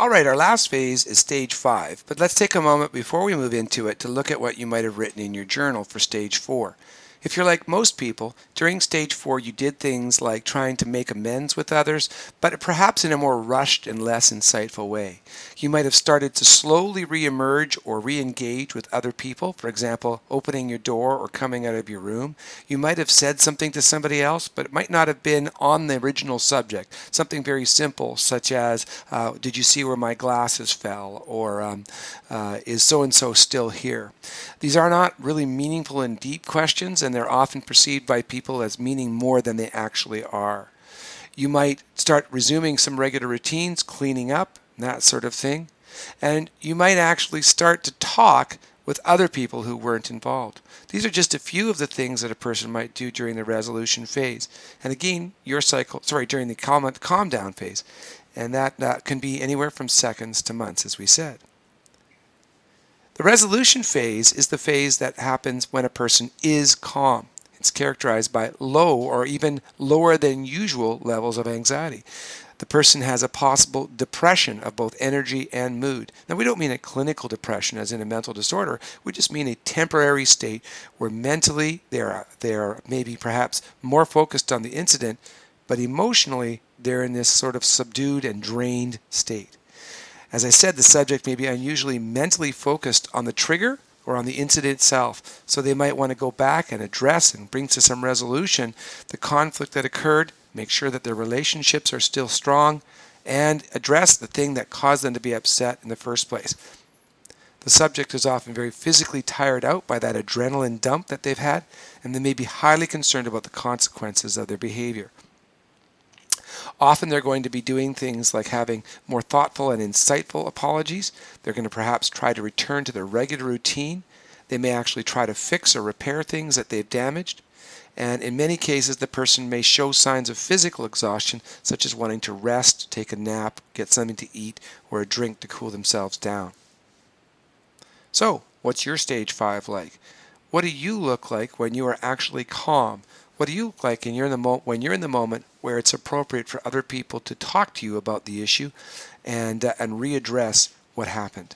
Alright, our last phase is stage 5, but let's take a moment before we move into it to look at what you might have written in your journal for stage 4. If you're like most people, during stage 4 you did things like trying to make amends with others, but perhaps in a more rushed and less insightful way. You might have started to slowly re-emerge or re-engage with other people, for example, opening your door or coming out of your room. You might have said something to somebody else, but it might not have been on the original subject. Something very simple, such as, did you see where my glasses fell? Or is so-and-so still here? These are not really meaningful and deep questions, and they're often perceived by people as meaning more than they actually are. You might start resuming some regular routines, cleaning up, that sort of thing. And you might actually start to talk with other people who weren't involved. These are just a few of the things that a person might do during the resolution phase. And again, during the calm down phase. And that can be anywhere from seconds to months, as we said. The resolution phase is the phase that happens when a person is calm. It's characterized by low or even lower than usual levels of anxiety. The person has a possible depression of both energy and mood. Now, we don't mean a clinical depression as in a mental disorder. We just mean a temporary state where mentally they're maybe perhaps more focused on the incident, but emotionally they're in this sort of subdued and drained state. As I said, the subject may be unusually mentally focused on the trigger or on the incident itself, so they might want to go back and address and bring to some resolution the conflict that occurred, make sure that their relationships are still strong, and address the thing that caused them to be upset in the first place. The subject is often very physically tired out by that adrenaline dump that they've had, and they may be highly concerned about the consequences of their behavior. Often they're going to be doing things like having more thoughtful and insightful apologies. They're going to perhaps try to return to their regular routine. They may actually try to fix or repair things that they've damaged. And in many cases, the person may show signs of physical exhaustion, such as wanting to rest, take a nap, get something to eat, or a drink to cool themselves down. So, what's your stage 5 like? What do you look like when you are actually calm? What do you look like when you're in the moment where it's appropriate for other people to talk to you about the issue and readdress what happened?